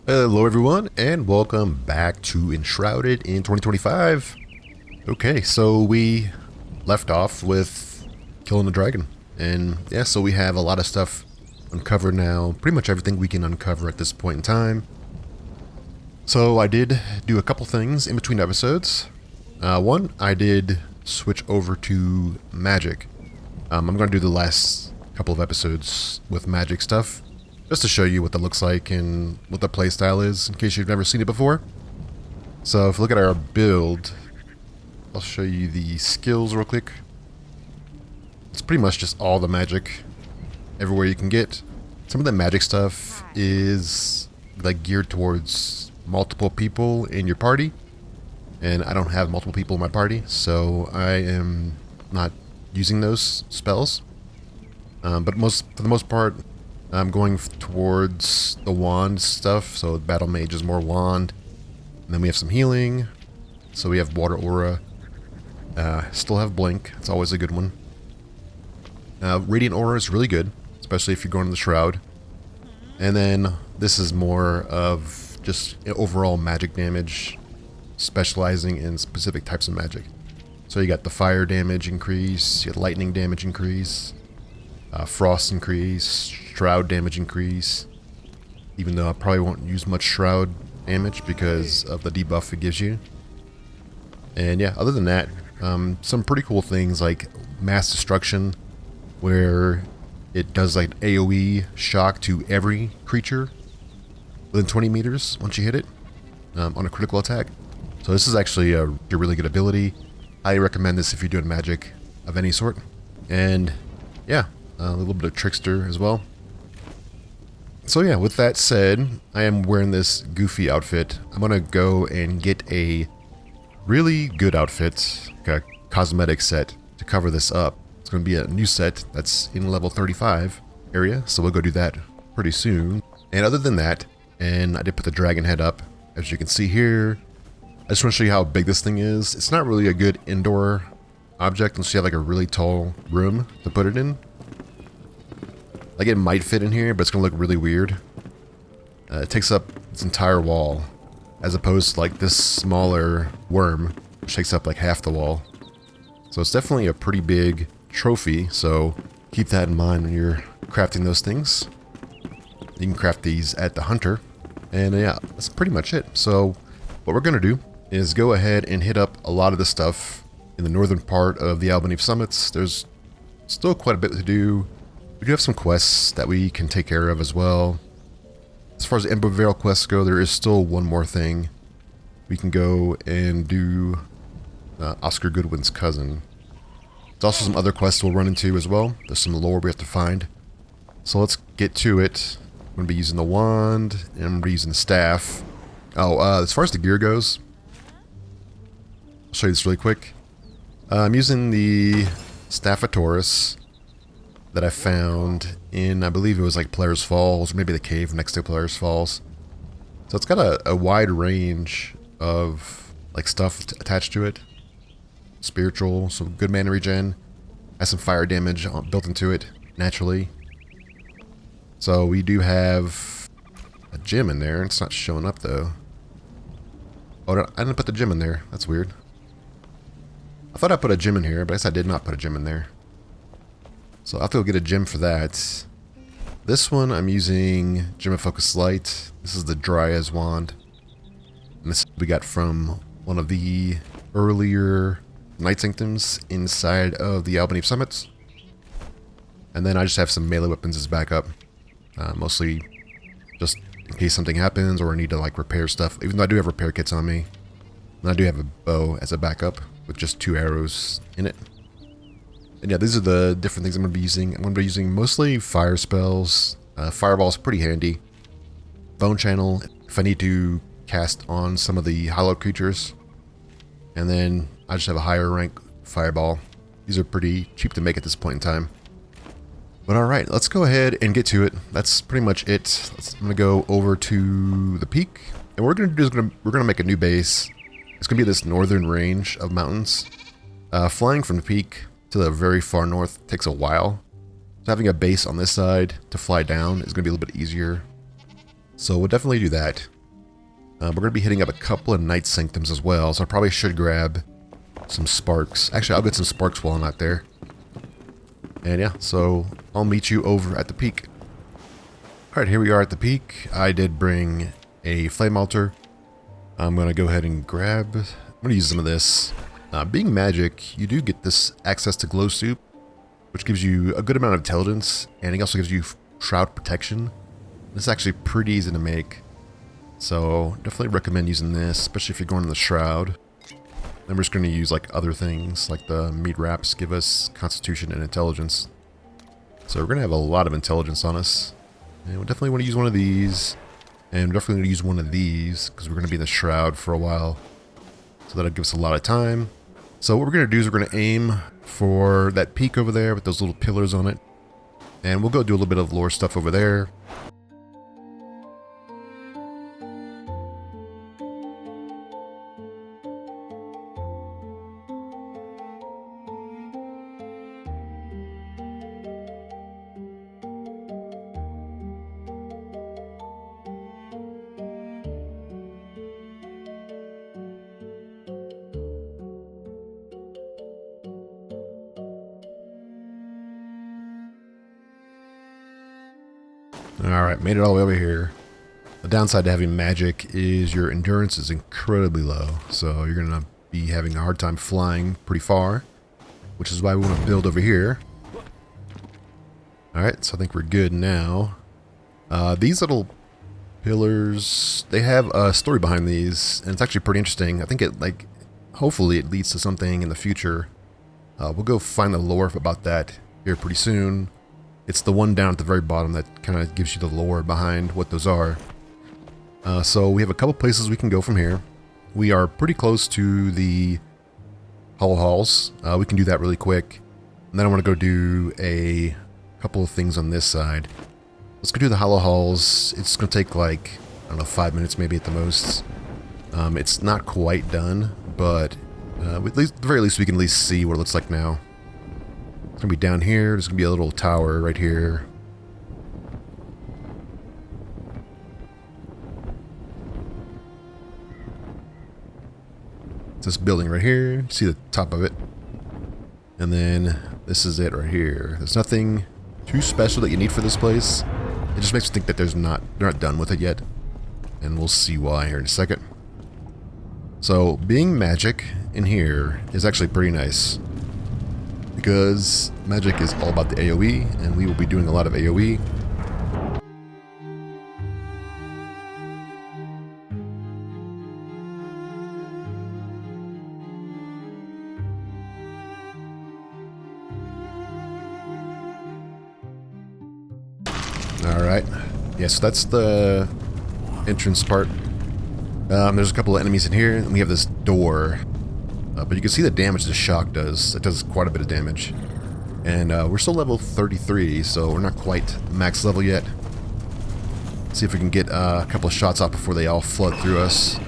Hello everyone and welcome back to Enshrouded in 2025. Okay, so we left off with killing the dragon. And yeah, so we have a lot of stuff uncovered now. Pretty much everything we can uncover at this point in time. So I did do a couple things in between episodes. One, I did switch over to magic. I'm going to do the last couple of episodes with magic stuff, just to show you what that looks like and what the playstyle is, in case you've never seen it before. So if you look at our build, I'll show you the skills real quick. It's pretty much just all the magic everywhere you can get. Some of the magic stuff is like geared towards multiple people in your party, and I don't have multiple people in my party, so I am not using those spells. But for the most part, I'm going towards the wand stuff. So battle mage is more wand, and then we have some healing. So we have water aura. Still have blink. It's always a good one. Radiant aura is really good, especially if you're going to the shroud. And then this is more of just overall magic damage, specializing in specific types of magic. So you got the fire damage increase, you got lightning damage increase, frost increase, shroud damage increase, even though I probably won't use much shroud damage because of the debuff it gives you. And yeah, other than that, some pretty cool things like mass destruction, where it does like AoE shock to every creature within 20 meters once you hit it on a critical attack. So this is actually a really good ability. I recommend this if you're doing magic of any sort. And yeah, a little bit of trickster as well. So yeah, with that said, I am wearing this goofy outfit. I'm gonna go and get a really good outfit, like a cosmetic set, to cover this up. It's gonna be a new set that's in level 35 area, so we'll go do that pretty soon. And other than that, and I did put the dragon head up, as you can see here. I just want to show you how big this thing is. It's not really a good indoor object unless you have like a really tall room to put it in. Like it might fit in here, but it's gonna look really weird. It takes up its entire wall, as opposed to like this smaller worm, which takes up like half the wall. So it's definitely a pretty big trophy, so keep that in mind when you're crafting those things. You can craft these at the hunter. And yeah, that's pretty much it. So what we're gonna do is go ahead and hit up a lot of the stuff in the northern part of the Albeneve summits. There's still quite a bit to do. We do have some quests that we can take care of as well. As far as the Ember Vale quests go, there is still one more thing. We can go and do Oscar Goodwin's cousin. There's also some other quests we'll run into as well. There's some lore we have to find. So let's get to it. I'm going to be using the wand, and I'm going to be using the staff. Oh, as far as the gear goes, I'll show you this really quick. I'm using the Staff of Taurus that I found in, I believe it was like Polaris Falls, or maybe the cave next to Polaris Falls. So it's got a wide range of like stuff attached to it. Spiritual, some good mana regen, has some fire damage built into it naturally. So we do have a gem in there. It's not showing up though. Oh, I didn't put the gem in there. That's weird. I thought I put a gem in here, but I guess I did not put a gem in there. So I'll have to go get a gem for that. This one I'm using Gem of Focus Light. This is the Dryas wand. And this we got from one of the earlier Night Sanctums inside of the Albeneve summits. And then I just have some melee weapons as backup. Mostly just in case something happens or I need to like repair stuff. Even though I do have repair kits on me. And I do have a bow as a backup with just 2 arrows in it. And yeah, these are the different things I'm going to be using. I'm going to be using mostly fire spells. Fireball is pretty handy. Bone Channel if I need to cast on some of the hollow creatures. And then I just have a higher rank Fireball. These are pretty cheap to make at this point in time. But alright, let's go ahead and get to it. That's pretty much it. I'm going to go over to the peak. And what we're going to do is we're going to make a new base. It's going to be this northern range of mountains. Flying from the peak to the very far north takes a while. So having a base on this side to fly down is going to be a little bit easier. So we'll definitely do that. We're going to be hitting up a couple of night sanctums as well, so I probably should grab some sparks. Actually, I'll get some sparks while I'm out there. And yeah, so I'll meet you over at the peak. Alright, here we are at the peak. I did bring a flame altar. I'm going to go ahead and grab... I'm going to use some of this. Being magic, you do get this access to glow soup, which gives you a good amount of intelligence, and it also gives you shroud protection. It's actually pretty easy to make, so definitely recommend using this, especially if you're going in the shroud. Then we're just going to use like other things, like the meat wraps give us constitution and intelligence. So we're going to have a lot of intelligence on us, and we definitely want to use one of these, and we're definitely going to use one of these because we're going to be in the shroud for a while, so that'll give us a lot of time. So what we're going to do is we're going to aim for that peak over there with those little pillars on it. And we'll go do a little bit of lore stuff over there. Alright, made it all the way over here. The downside to having magic is your endurance is incredibly low, so you're going to be having a hard time flying pretty far, which is why we want to build over here. Alright, so I think we're good now. These little pillars, they have a story behind these, and it's actually pretty interesting. I think it, like, hopefully it leads to something in the future. We'll go find the lore about that here pretty soon. It's the one down at the very bottom that kind of gives you the lore behind what those are. So we have a couple places we can go from here. We are pretty close to the Hollow Halls. We can do that really quick. And then I want to go do a couple of things on this side. Let's go do the Hollow Halls. It's going to take like, I don't know, 5 minutes maybe at the most. It's not quite done, but at the very least we can at least see what it looks like now. It's going to be down here. There's going to be a little tower right here. It's this building right here. See the top of it. And then this is it right here. There's nothing too special that you need for this place. It just makes me think that they're not done with it yet. And we'll see why here in a second. So being magic in here is actually pretty nice, because magic is all about the AoE, and we will be doing a lot of AoE. Alright, yeah, so that's the entrance part. There's a couple of enemies in here, and we have this door. But you can see the damage the shock does. It does quite a bit of damage. And we're still level 33, so we're not quite max level yet. Let's see if we can get a couple of shots off before they all flood through us.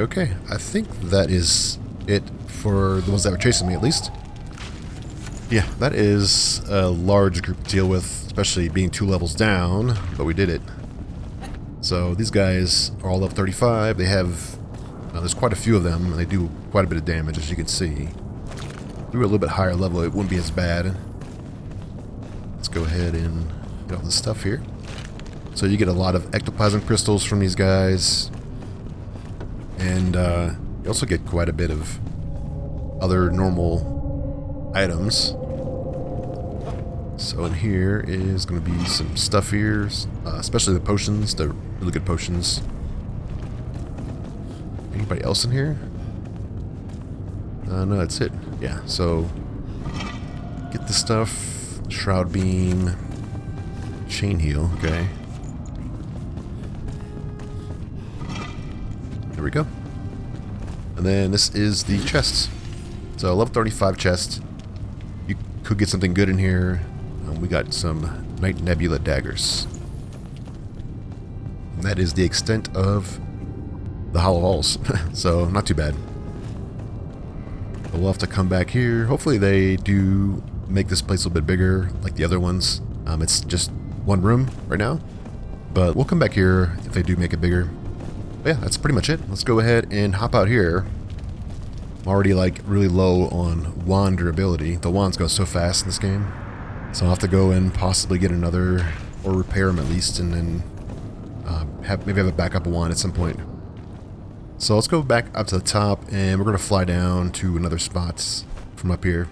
Okay, I think that is it for the ones that were chasing me, at least. Yeah, that is a large group to deal with, especially being 2 levels down, but we did it. So these guys are all level 35. They have, there's quite a few of them, and they do quite a bit of damage, as you can see. If we were a little bit higher level, it wouldn't be as bad. Let's go ahead and get all this stuff here. So you get a lot of ectoplasm crystals from these guys. And you also get quite a bit of other normal items. So in here is going to be some stuff here, especially the potions. They're really good potions. Anybody else in here? No, that's it. Yeah, so get the stuff. Shroud beam. Chain heal, okay. There we go. And then this is the chests. So level 35 chest. You could get something good in here. We got some Night Nebula daggers. And that is the extent of the hollow halls. So not too bad. But we'll have to come back here. Hopefully they do make this place a little bit bigger like the other ones. It's just one room right now. But we'll come back here if they do make it bigger. But yeah, that's pretty much it. Let's go ahead and hop out here. I'm already like really low on wand durability. The wands go so fast in this game. So I'll have to go and possibly get another, or repair them at least, and then maybe have a backup wand at some point. So let's go back up to the top, and we're going to fly down to another spot from up here.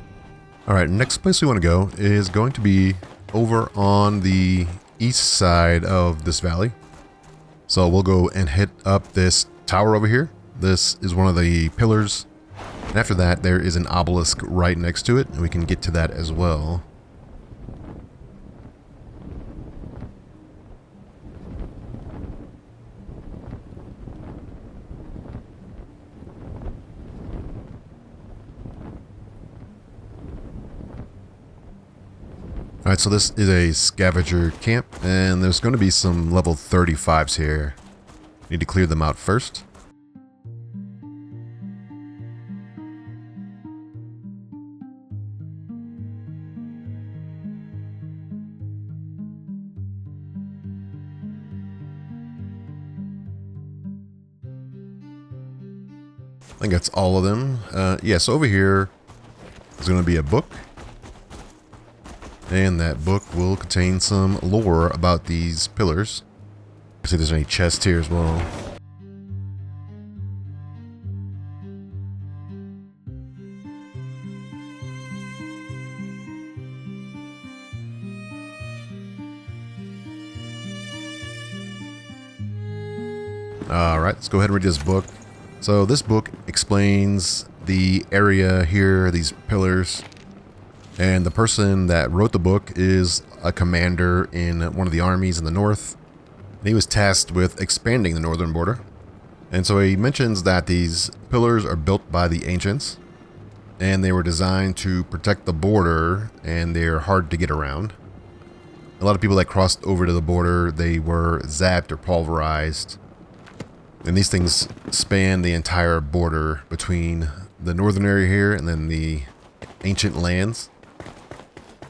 Alright, next place we want to go is going to be over on the east side of this valley. So we'll go and hit up this tower over here. This is one of the pillars. And after that, there is an obelisk right next to it, and we can get to that as well. Alright, so this is a scavenger camp, and there's going to be some level 35s here. Need to clear them out first. I think that's all of them. Yeah, so over here is going to be a book. And that book will contain some lore about these pillars. See if there's any chests here as well. Alright, let's go ahead and read this book. So this book explains the area here, these pillars. And the person that wrote the book is a commander in one of the armies in the north. And he was tasked with expanding the northern border. And so he mentions that these pillars are built by the ancients. And they were designed to protect the border, and they're hard to get around. A lot of people that crossed over to the border, they were zapped or pulverized. And these things span the entire border between the northern area here and then the ancient lands.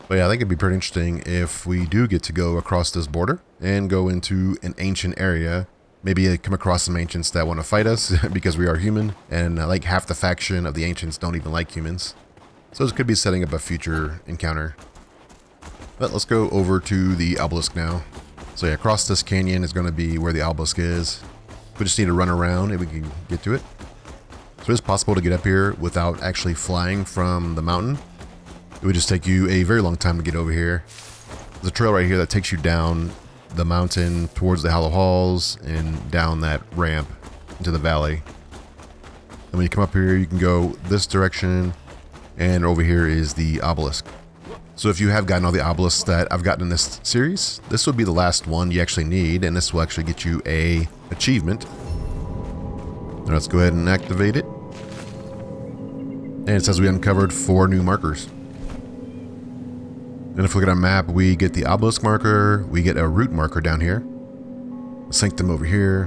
But yeah, I think it'd be pretty interesting if we do get to go across this border and go into an ancient area. Maybe come across some ancients that want to fight us because we are human, and like half the faction of the ancients don't even like humans. So this could be setting up a future encounter. But let's go over to the obelisk now. So yeah, across this canyon is going to be where the obelisk is. We just need to run around and we can get to it. So it's possible to get up here without actually flying from the mountain. It would just take you a very long time to get over here. There's a trail right here that takes you down the mountain towards the hollow halls and down that ramp into the valley. And when you come up here, you can go this direction, and over here is the obelisk. So if you have gotten all the obelisks that I've gotten in this series, this will be the last one you actually need, and this will actually get you a achievement. Now let's go ahead and activate it. And it says we uncovered 4 new markers. And if we look at our map, we get the obelisk marker, we get a root marker down here, a sanctum over here,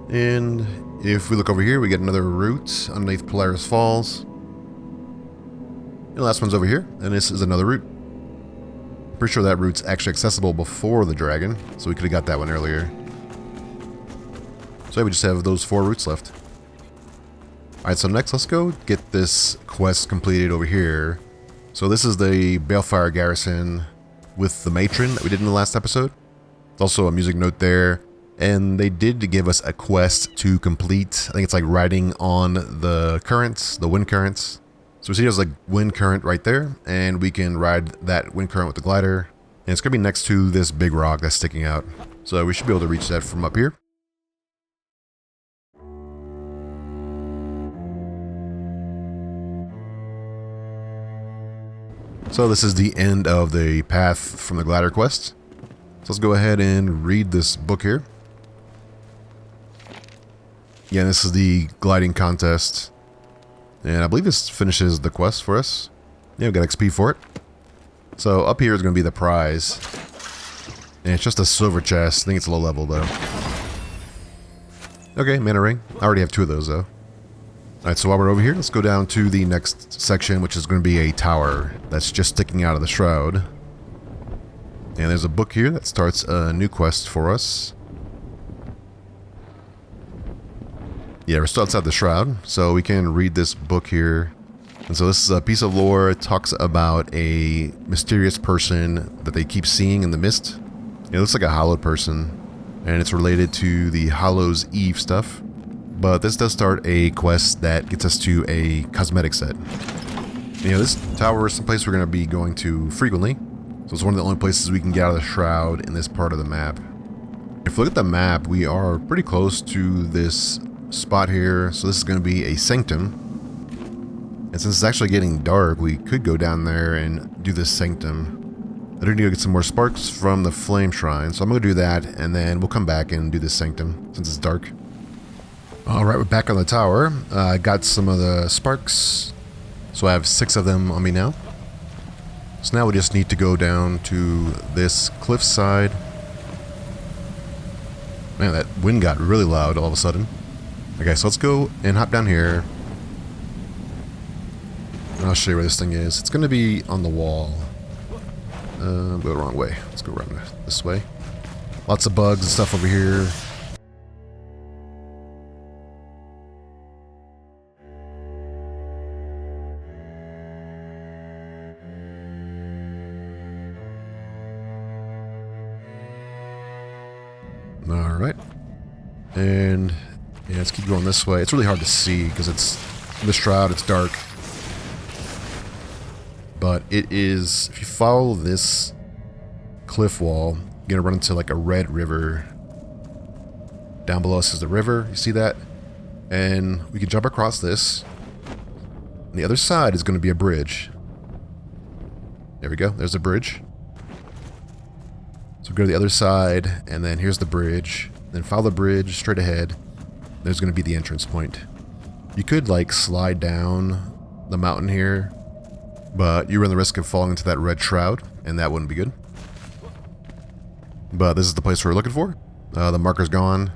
and if we look over here, we get another root underneath Polaris Falls. And the last one's over here, and this is another root. I'm pretty sure that route's actually accessible before the dragon, so we could have got that one earlier. So we just have those 4 roots left. Alright, so next let's go get this quest completed over here. So this is the Balefire Garrison with the Matron that we did in the last episode. There's also a music note there. And they did give us a quest to complete. I think it's like riding on the currents, the wind currents. So we see there's like wind current right there, and we can ride that wind current with the glider. And it's going to be next to this big rock that's sticking out. So we should be able to reach that from up here. So this is the end of the path from the glider quest. So let's go ahead and read this book here. Yeah, this is the gliding contest. And I believe this finishes the quest for us. Yeah, we got XP for it. So up here is going to be the prize. And it's just a silver chest. I think it's low level though. Okay, mana ring. I already have 2 of those though. Alright, so while we're over here, let's go down to the next section, which is going to be a tower that's just sticking out of the shroud. And there's a book here that starts a new quest for us. Yeah, we're still outside the shroud, so we can read this book here. And so this is a piece of lore. It talks about a mysterious person that they keep seeing in the mist. It looks like a hallowed person, and it's related to the Hallows Eve stuff. But this does start a quest that gets us to a cosmetic set. You know, this tower is someplace we're going to be going to frequently. So it's one of the only places we can get out of the shroud in this part of the map. If we look at the map, we are pretty close to this spot here. So this is going to be a Sanctum. And since it's actually getting dark, we could go down there and do this Sanctum. I do need to get some more sparks from the flame shrine. So I'm going to do that, and then we'll come back and do this Sanctum since it's dark. Alright, we're back on the tower. I got some of the sparks. So I have 6 of them on me now. So now we just need to go down to this cliffside. Man, that wind got really loud all of a sudden. Okay, so let's go and hop down here. And I'll show you where this thing is. It's going to be on the wall. Go the wrong way. Let's go around this way. Lots of bugs and stuff over here. Alright. And yeah, let's keep going this way. It's really hard to see because it's in the shroud, it's dark. But it is, if you follow this cliff wall, you're going to run into like a red river. Down below us is the river, you see that? And we can jump across this. And the other side is going to be a bridge. There we go, there's a bridge. So go to the other side, and then here's the bridge. Then follow the bridge straight ahead. There's going to be the entrance point. You could like slide down the mountain here, but you run the risk of falling into that red shroud, and that wouldn't be good. But this is the place we're looking for. The marker's gone,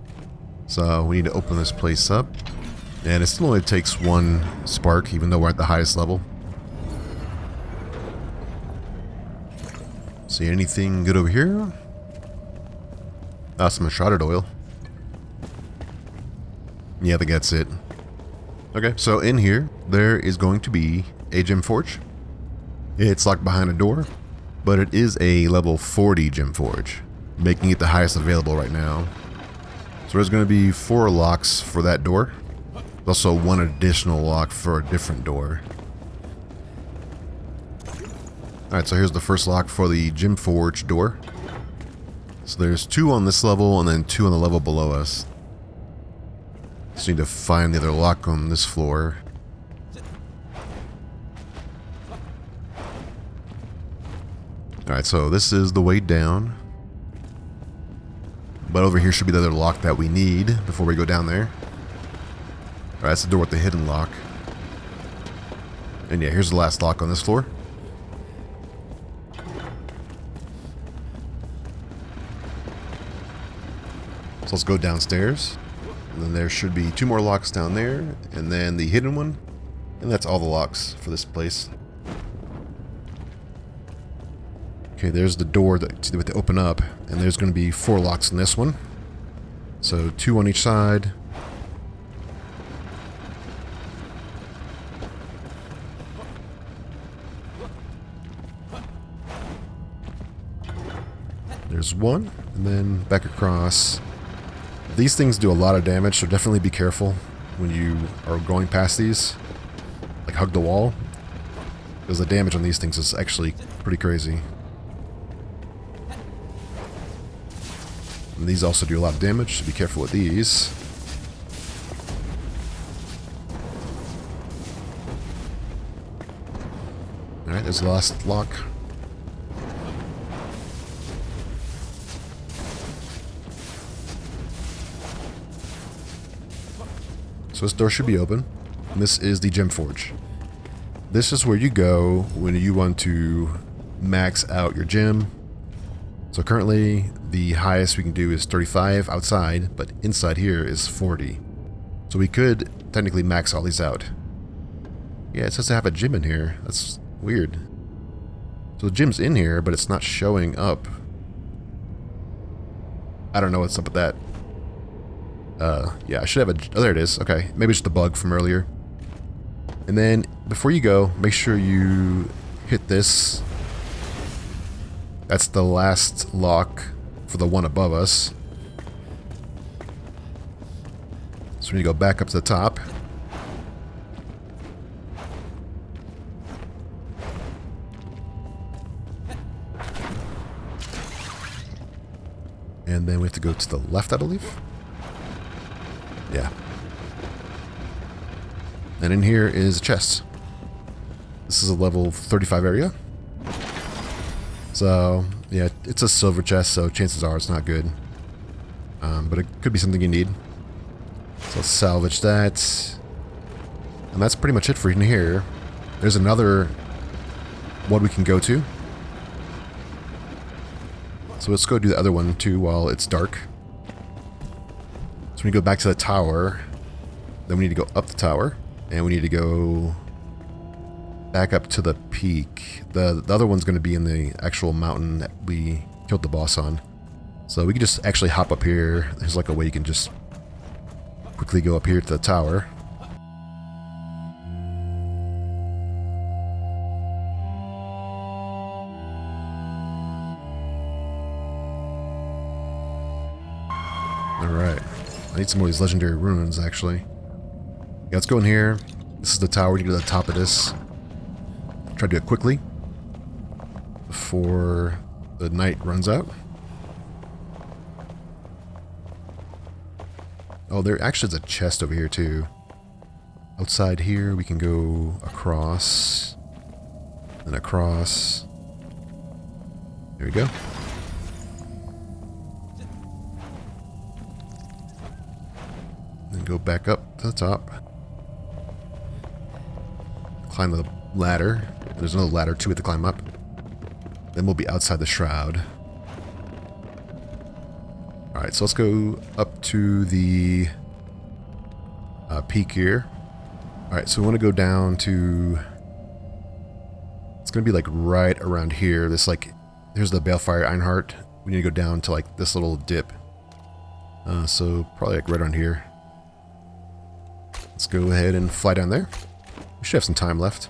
so we need to open this place up. And it still only takes 1 spark, even though we're at the highest level. See anything good over here? Some Enshrouded oil. Yeah, I think that's it. Okay, so in here, there is going to be a gem forge. It's locked behind a door, but it is a level 40 gem forge, making it the highest available right now. So there's going to be 4 locks for that door. There's also 1 additional lock for a different door. Alright, so here's the first lock for the gem forge door. So there's 2 on this level and then 2 on the level below us. Just need to find the other lock on this floor. Alright, so this is the way down. But over here should be the other lock that we need before we go down there. Alright, that's the door with the hidden lock. And yeah, here's the last lock on this floor. So let's go downstairs. And then there should be 2 more locks down there. And then the hidden one. And that's all the locks for this place. Okay, there's the door that we have to open up. And there's going to be 4 locks in this one. So 2 on each side. There's one, and then back across. These things do a lot of damage, so definitely be careful when you are going past these. Like, hug the wall, because the damage on these things is actually pretty crazy. And these also do a lot of damage, so be careful with these. Alright, there's the last lock. So this door should be open. And this is the Gem Forge. This is where you go when you want to max out your gem. So currently the highest we can do is 35 outside, but inside here is 40. So we could technically max all these out. Yeah, it says to have a gem in here. That's weird. So the gem's in here, but it's not showing up. I don't know what's up with that. Yeah, I should have a... Oh, there it is. Okay, maybe it's just a bug from earlier. And then, before you go, make sure you hit this. That's the last lock for the one above us. So we need to go back up to the top. And then we have to go to the left, I believe. Yeah. And in here is a chest. This is a level 35 area. So, yeah, it's a silver chest, so chances are it's not good. But it could be something you need. So let's salvage that. And that's pretty much it for in here. There's another one we can go to. So let's go do the other one too while it's dark. So we go back to the tower. Then we need to go up the tower. And we need to go back up to the peak. The other one's going to be in the actual mountain that we killed the boss on. So we can just actually hop up here. There's like a way you can just quickly go up here to the tower. Alright. I need some more of these legendary runes, actually. Yeah, let's go in here. This is the tower. We need to go to the top of this. Try to do it quickly before the night runs out. Oh, there actually is a chest over here, too. Outside here, we can go across. And across. There we go. Then go back up to the top. Climb the ladder. There's another ladder too to climb up. Then we'll be outside the shroud. Alright, so let's go up to the peak here. Alright, so we want to go down to... It's going to be like right around here. This like... Here's the Balefire Ironheart. We need to go down to like this little dip. So probably like right around here. Let's go ahead and fly down there. We should have some time left.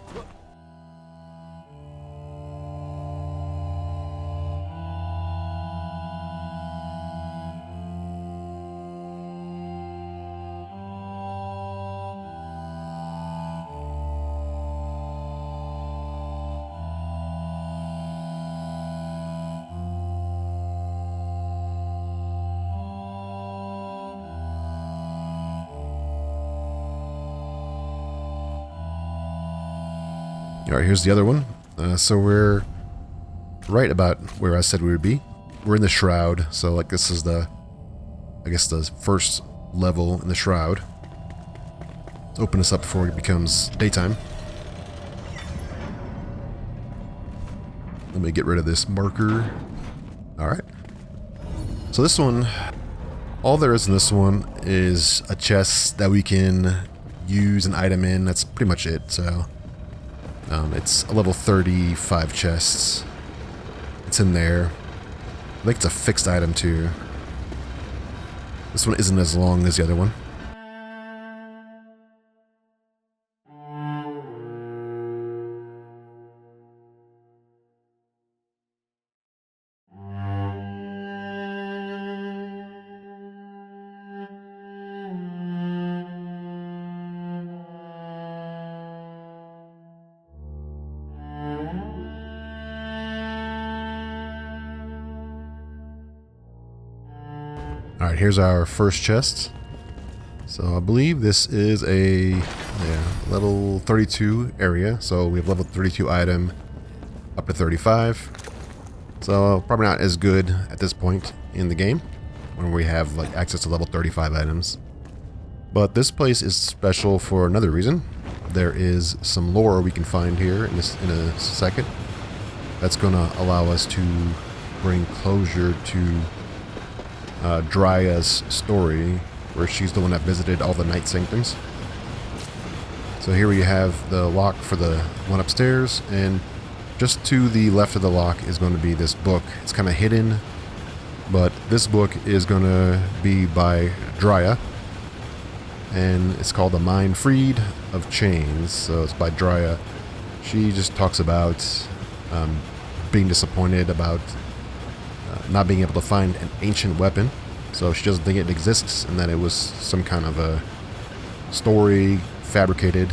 Alright, here's the other one. So we're right about where I said we would be. We're in the Shroud, so like this is the, I guess the first level in the Shroud. Let's open this up before it becomes daytime. Let me get rid of this marker. Alright. So this one, all there is in this one is a chest that we can use an item in. That's pretty much it, so... it's a level 35 chests. It's in there. I think it's a fixed item too. This one isn't as long as the other one. Alright, here's our first chest. So I believe this is a level 32 area. So we have level 32 item up to 35. So probably not as good at this point in the game when we have like access to level 35 items. But this place is special for another reason. There is some lore we can find here in a second. That's going to allow us to bring closure to Drya's story, where she's the one that visited all the night sanctums. So here we have the lock for the one upstairs, and just to the left of the lock is going to be this book. It's kind of hidden, but this book is going to be by Drya, and it's called The Mind Freed of Chains. So it's by Drya. She just talks about being disappointed about not being able to find an ancient weapon. So she doesn't think it exists, and that it was some kind of a story fabricated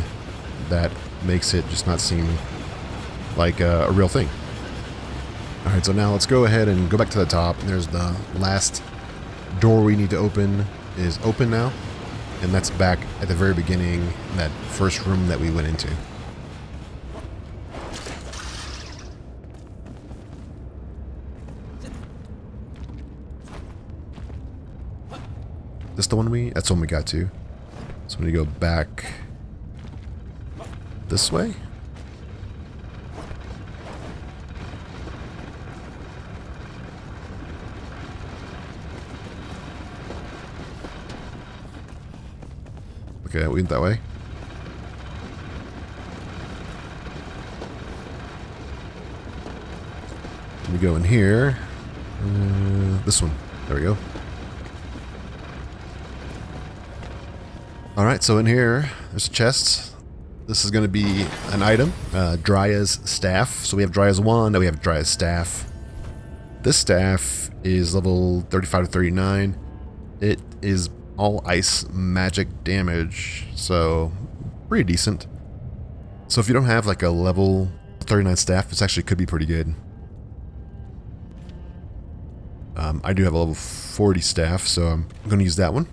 that makes it just not seem like a real thing. Alright, so now let's go ahead and go back to the top. There's the last door we need to open is open now, and that's back at the very beginning, that first room that we went into. This the one that's the one we got to. So I'm gonna go back this way. Okay, we went that way. Let me go in here. This one. There we go. Alright, so in here, there's a chest. This is going to be an item, Drya's staff. So we have Drya's wand, now we have Drya's staff. This staff is level 35 to 39. It is all ice magic damage, so pretty decent. So if you don't have like a level 39 staff, this actually could be pretty good. I do have a level 40 staff, so I'm going to use that one.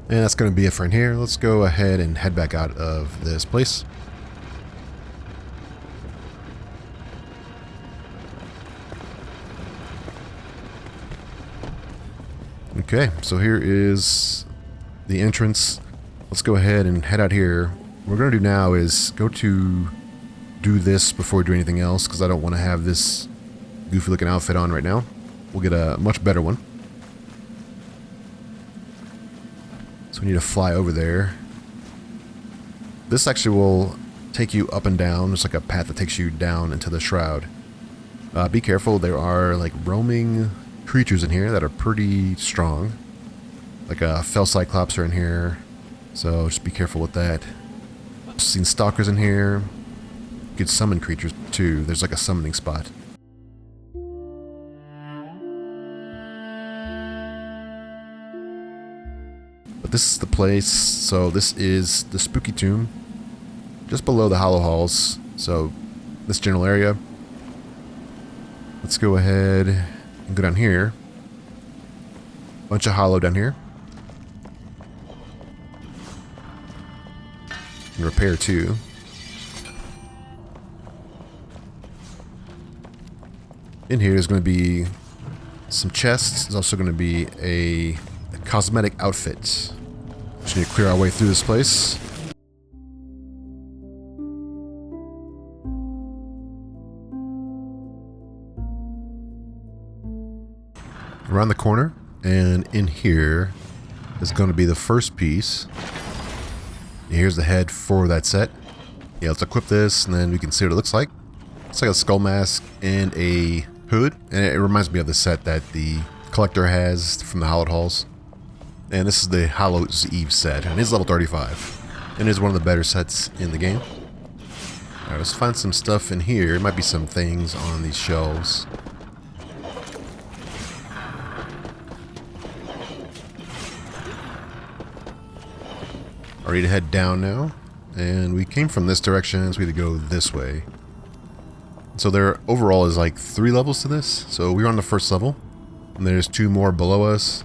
And that's going to be it for in here. Let's go ahead and head back out of this place. Okay, so here is the entrance. Let's go ahead and head out here. What we're going to do now is go to do this before we do anything else, because I don't want to have this goofy looking outfit on right now. We'll get a much better one. So we need to fly over there. This actually will take you up and down. There's like a path that takes you down into the Shroud. Be careful, there are like roaming creatures in here that are pretty strong. Like a fell Cyclops are in here, so just be careful with that. I've seen stalkers in here. You could summon creatures too. There's like a summoning spot. But this is the place. So this is the spooky tomb, just below the hollow halls. So this general area. Let's go ahead and go down here. Bunch of hollow down here. And repair too. In here is going to be some chests. There's also going to be a cosmetic outfit. Just need to clear our way through this place. Around the corner, and in here is going to be the first piece. And here's the head for that set. Yeah, let's equip this, and then we can see what it looks like. It's like a skull mask and a hood, and it reminds me of the set that the collector has from the Hallowed Halls. And this is the Hallows Eve set, and it's level 35. And it's one of the better sets in the game. Alright, let's find some stuff in here. There might be some things on these shelves. Ready to head down now, and we came from this direction, so we had to go this way. So there overall is like 3 levels to this. So we're on the first level. And there's 2 more below us.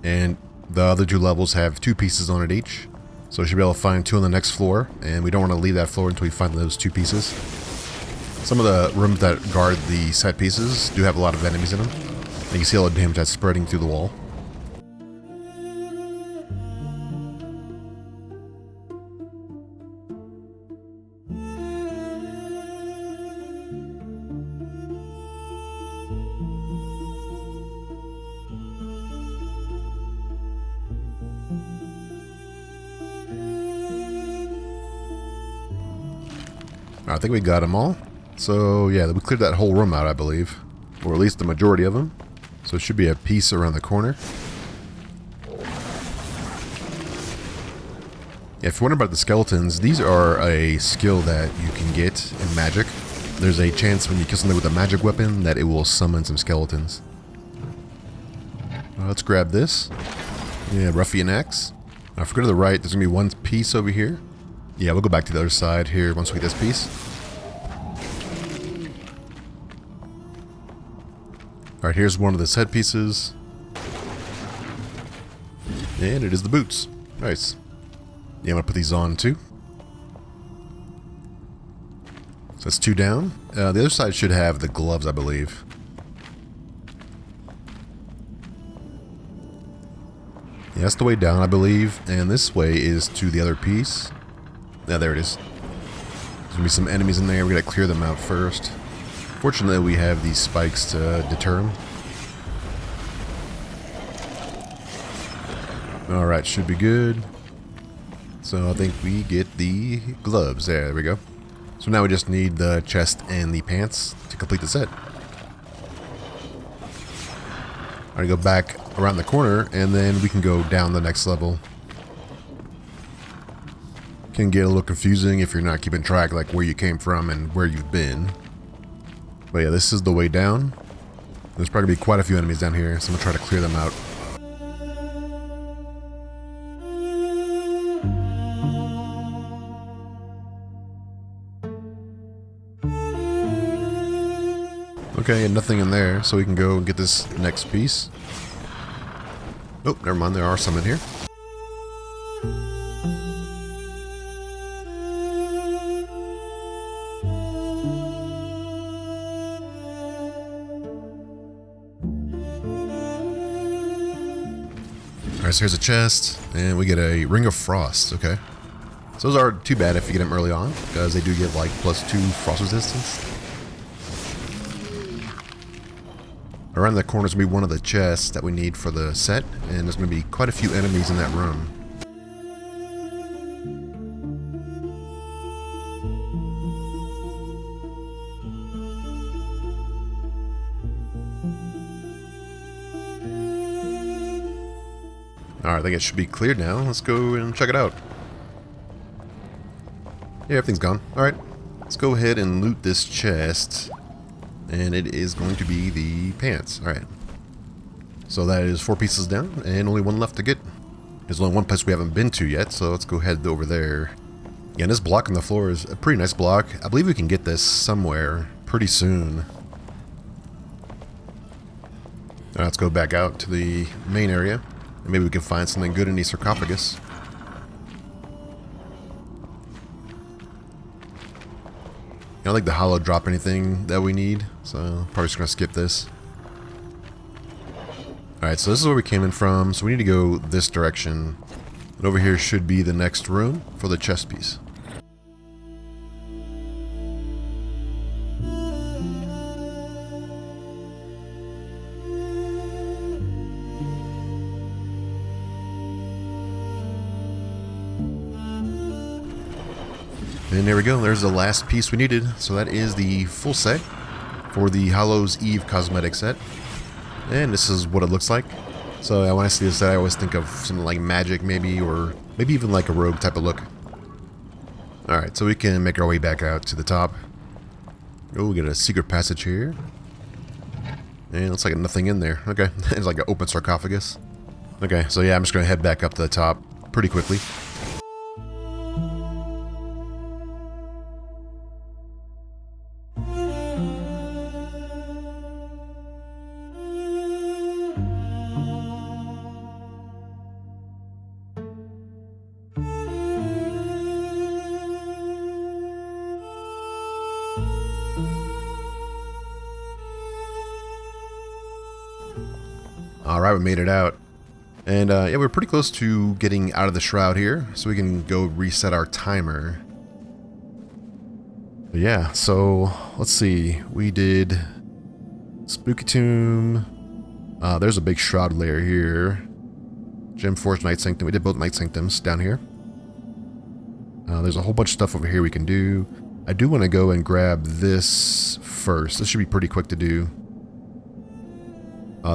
And the other 2 levels have 2 pieces on it each. So we should be able to find 2 on the next floor. And we don't want to leave that floor until we find those 2 pieces. Some of the rooms that guard the set pieces do have a lot of enemies in them. And you can see all the damage that's spreading through the wall. I think we got them all. So yeah, we cleared that whole room out, I believe. Or at least the majority of them. So it should be a piece around the corner. Yeah, if you're wondering about the skeletons, these are a skill that you can get in magic. There's a chance when you kill something with a magic weapon that it will summon some skeletons. Let's grab this. Yeah, ruffian axe. Now if we go to the right, there's going to be 1 piece over here. Yeah, we'll go back to the other side here once we get this piece. Alright, here's one of the set pieces. And it is the boots. Nice. Yeah, I'm going to put these on too. So that's 2 down. The other side should have the gloves, I believe. Yeah, that's the way down, I believe. And this way is to the other piece. Yeah, there it is. There's going to be some enemies in there. We got to clear them out first. Fortunately, we have these spikes to deter them. Alright, should be good. So I think we get the gloves. There we go. So now we just need the chest and the pants to complete the set. Alright, go back around the corner and then we can go down the next level. Can get a little confusing if you're not keeping track like where you came from and where you've been. But yeah, this is the way down. There's probably going to be quite a few enemies down here, so I'm going to try to clear them out. Okay, and nothing in there, so we can go and get this next piece. Oh, never mind, there are some in here. Alright, so here's a chest, and we get a Ring of Frost, okay. So those aren't too bad if you get them early on, because they do give like +2 frost resistance. Around the corner is going to be one of the chests that we need for the set, and there's going to be quite a few enemies in that room. Alright, I think it should be cleared now. Let's go and check it out. Yeah, everything's gone. Alright, let's go ahead and loot this chest. And it is going to be the pants. Alright. So that is 4 pieces down and only 1 left to get. There's only 1 place we haven't been to yet, so let's go head over there. Yeah, and this block on the floor is a pretty nice block. I believe we can get this somewhere pretty soon. Alright, let's go back out to the main area. And maybe we can find something good in the sarcophagus. I don't think the hollow drop anything that we need, so probably just gonna skip this. Alright, so this is where we came in from, so we need to go this direction. And over here should be the next room for the chest piece. And there we go, there's the last piece we needed. So that is the full set for the Hallows Eve cosmetic set. And this is what it looks like. So when I see this set, I always think of something like magic maybe, or maybe even like a rogue type of look. Alright, so we can make our way back out to the top. Oh, we get a secret passage here. And it looks like nothing in there. Okay, it's like an open sarcophagus. Okay, so yeah, I'm just going to head back up to the top pretty quickly. Alright, we made it out. And yeah, we're pretty close to getting out of the Shroud here, so we can go reset our timer. But yeah, so let's see. We did Spooky Tomb. There's a big Shroud layer here. Gem Forge, Night Sanctum. We did both Night Sanctums down here. There's a whole bunch of stuff over here we can do. I do want to go and grab this first. This should be pretty quick to do.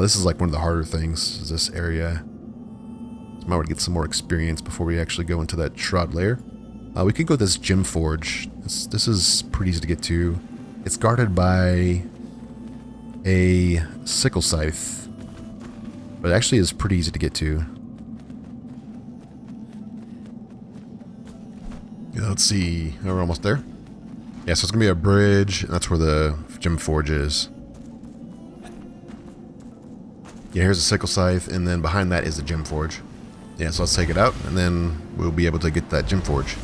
This is like one of the harder things, is this area. So I might want to get some more experience before we actually go into that Shroud layer. We could go this Gem Forge. This is pretty easy to get to. It's guarded by a sickle scythe, but it actually is pretty easy to get to. Yeah, let's see. Oh, we're almost there. Yeah, so it's gonna be a bridge, and that's where the Gem Forge is. Yeah, here's a sickle scythe, and then behind that is the Gem Forge. Yeah, so let's take it out, and then we'll be able to get that Gem Forge.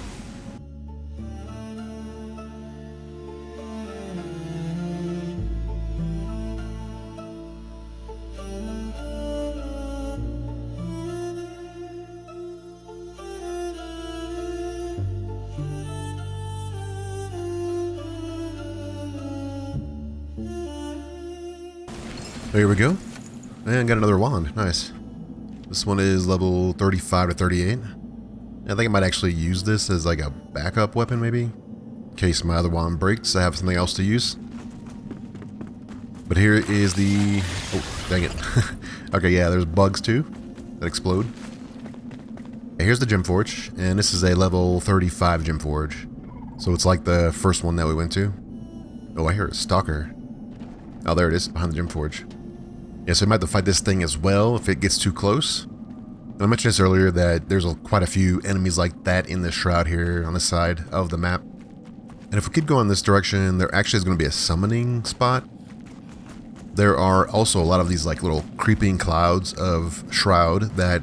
There we go. And got another wand. Nice. This one is level 35 to 38. I think I might actually use this as like a backup weapon maybe. In case my other wand breaks, I have something else to use. But here is the... Oh, dang it. Okay, yeah, there's bugs too that explode. Okay, here's the Gem Forge, and this is a level 35 Gem Forge. So it's like the first one that we went to. Oh, I hear a stalker. Oh, there it is, behind the Gem Forge. Yeah, so we might have to fight this thing as well if it gets too close. And I mentioned this earlier that there's quite a few enemies like that in the Shroud here on the side of the map. And if we could go in this direction, there actually is going to be a summoning spot. There are also a lot of these like little creeping clouds of Shroud that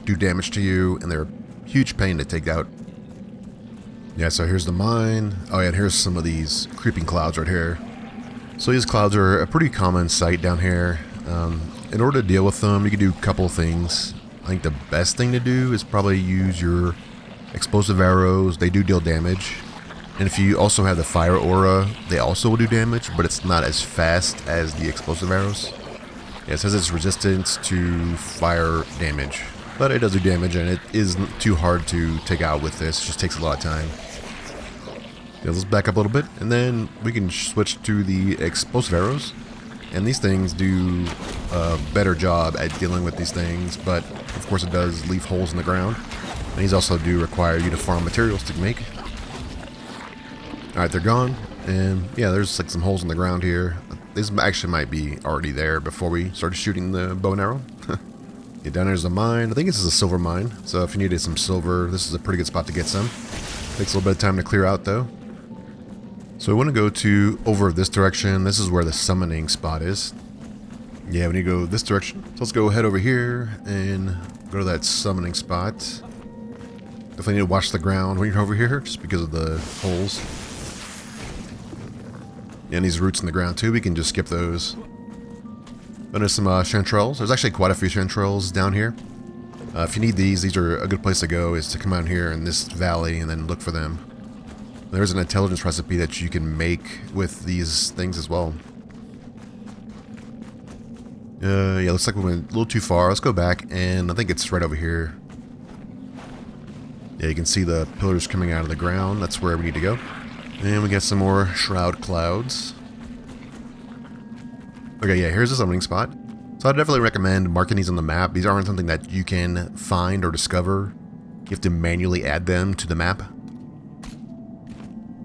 do damage to you, and they're a huge pain to take out. Yeah, so here's the mine. Oh yeah, and here's some of these creeping clouds right here. So these clouds are a pretty common sight down here. In order to deal with them, you can do a couple of things. I think the best thing to do is probably use your explosive arrows. They do deal damage. And if you also have the fire aura, they also will do damage, but it's not as fast as the explosive arrows. Yeah, it says it's resistant to fire damage, but it does do damage, and it isn't too hard to take out with this. It just takes a lot of time. Yeah, let's back up a little bit, and then we can switch to the explosive arrows. And these things do a better job at dealing with these things, but of course it does leave holes in the ground. And these also do require you to farm materials to make. Alright, they're gone. And yeah, there's like some holes in the ground here. These actually might be already there before we started shooting the bow and arrow. Yeah, down there's a mine. I think this is a silver mine. So if you needed some silver, this is a pretty good spot to get some. Takes a little bit of time to clear out though. So we want to go to over this direction. This is where the summoning spot is. Yeah, we need to go this direction. So let's go head over here and go to that summoning spot. Definitely need to watch the ground when you're over here, just because of the holes. Yeah, and these roots in the ground too, we can just skip those. But there's some chanterelles. There's actually quite a few chanterelles down here. If you need these are a good place to go, is to come out here in this valley and then look for them. There's an intelligence recipe that you can make with these things as well. Yeah, looks like we went a little too far. Let's go back, and I think it's right over here. Yeah, you can see the pillars coming out of the ground. That's where we need to go. And we got some more Shroud clouds. Okay, yeah, here's the summoning spot. So I'd definitely recommend marking these on the map. These aren't something that you can find or discover. You have to manually add them to the map.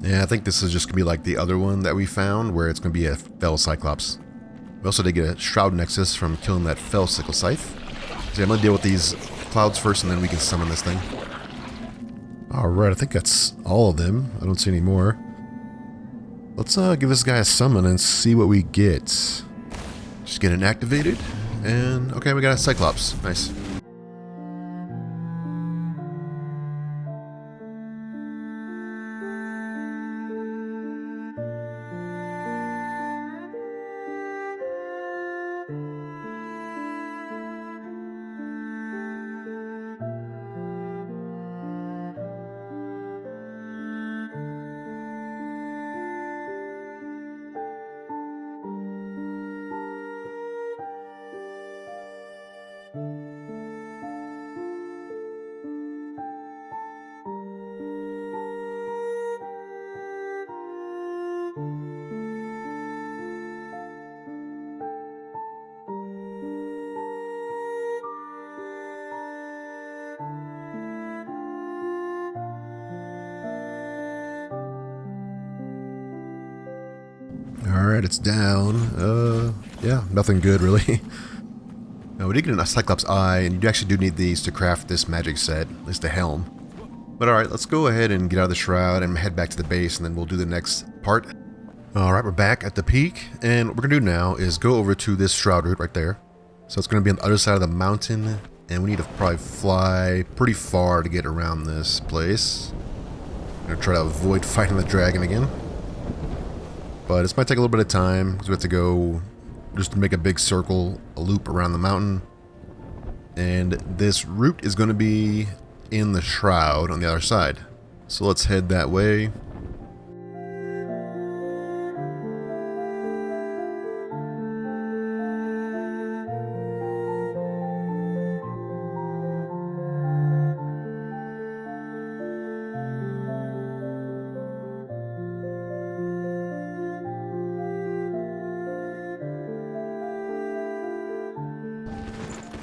Yeah, I think this is just going to be like the other one that we found, where it's going to be a fell Cyclops. We also did get a Shroud Nexus from killing that fell sickle scythe. So yeah, I'm going to deal with these clouds first, and then we can summon this thing. Alright, I think that's all of them. I don't see any more. Let's give this guy a summon and see what we get. Just get it activated, and okay, we got a Cyclops. Nice. Alright, it's down. Yeah, nothing good really. Now, we did get a Cyclops eye, and you actually do need these to craft this magic set, at least the helm. But alright, let's go ahead and get out of the shroud and head back to the base, and then we'll do the next part. Alright, we're back at the peak, and what we're going to do now is go over to this shroud route right there. So it's going to be on the other side of the mountain, and we need to probably fly pretty far to get around this place. I'm going to try to avoid fighting the dragon again. But this might take a little bit of time, because we have to go just to make a big circle, a loop around the mountain. And this route is going to be in the shroud on the other side. So let's head that way.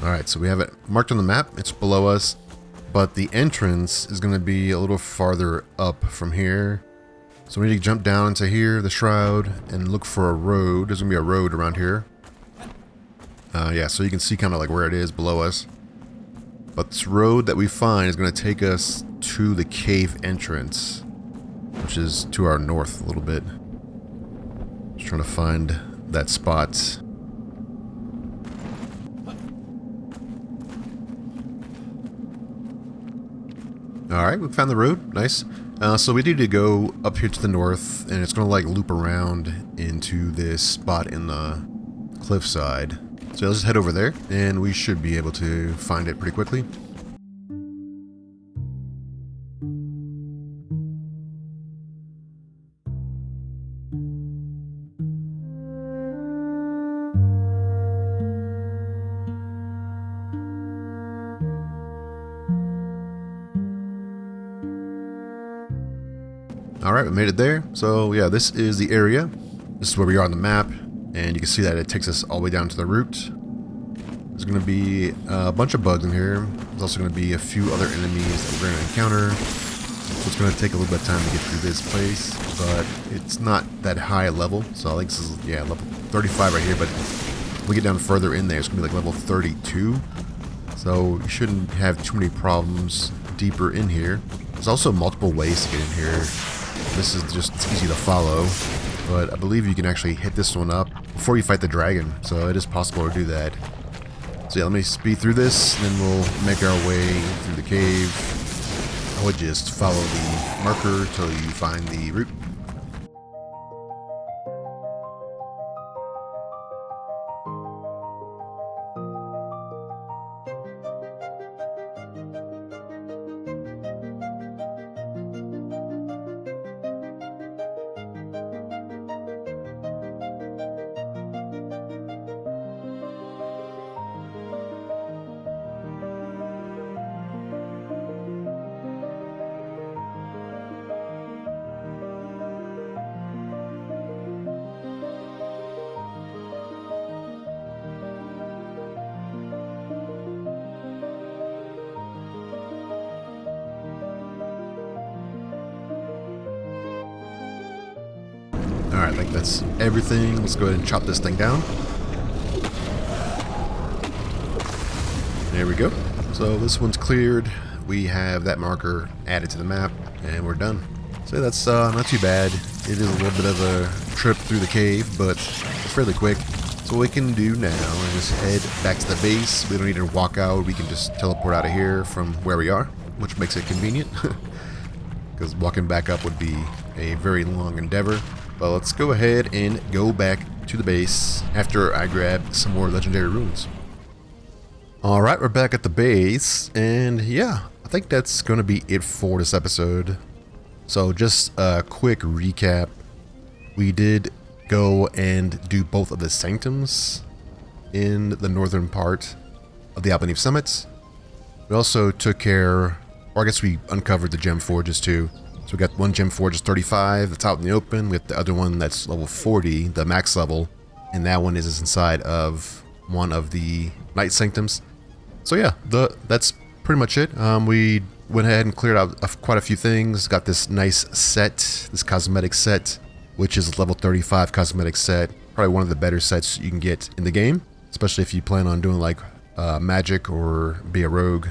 Alright, so we have it marked on the map. It's below us, but the entrance is going to be a little farther up from here. So we need to jump down into here, the shroud, and look for a road. There's going to be a road around here. Yeah, so you can see kind of like where it is below us. But this road that we find is going to take us to the cave entrance, which is to our north a little bit. Just trying to find that spot. Alright, we found the road. Nice. So we need to go up here to the north, and it's going to like loop around into this spot in the cliffside. So let's just head over there, and we should be able to find it pretty quickly. Alright, we made it there. So yeah, this is the area. This is where we are on the map, and you can see that it takes us all the way down to the root. There's going to be a bunch of bugs in here. There's also going to be a few other enemies that we're going to encounter. So it's going to take a little bit of time to get through this place, but it's not that high a level. So I think this is, yeah, level 35 right here, but if we get down further in there, it's going to be like level 32. So you shouldn't have too many problems deeper in here. There's also multiple ways to get in here. This is just easy to follow, but I believe you can actually hit this one up before you fight the dragon, so it is possible to do that. So yeah, let me speed through this, and then we'll make our way through the cave. I would just follow the marker till you find the route. Alright, I think that's everything. Let's go ahead and chop this thing down. There we go. So this one's cleared. We have that marker added to the map, and we're done. So that's not too bad. It is a little bit of a trip through the cave, but it's fairly quick. So what we can do now is just head back to the base. We don't need to walk out. We can just teleport out of here from where we are, which makes it convenient. Because walking back up would be a very long endeavor. But let's go ahead and go back to the base after I grab some more legendary runes. Alright, we're back at the base, and yeah, I think that's going to be it for this episode. So just a quick recap. We did go and do both of the Sanctums in the northern part. of the Albeneve summits. We also took care, or I guess we uncovered the gem forges too. So we got one gem forge is 35, that's out in the open. We have the other one that's level 40, the max level, and that one is inside of one of the Night Sanctums. So yeah, that's pretty much it. We went ahead and cleared out quite a few things. Got this nice set, this cosmetic set, which is a level 35 cosmetic set. Probably one of the better sets you can get in the game, especially if you plan on doing like magic or be a rogue.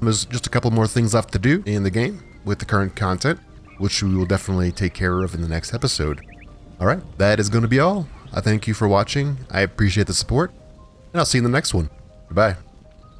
There's just a couple more things left to do in the game with the current content, which we will definitely take care of in the next episode. Alright, that is going to be all. I thank you for watching. I appreciate the support, and I'll see you in the next one. Goodbye.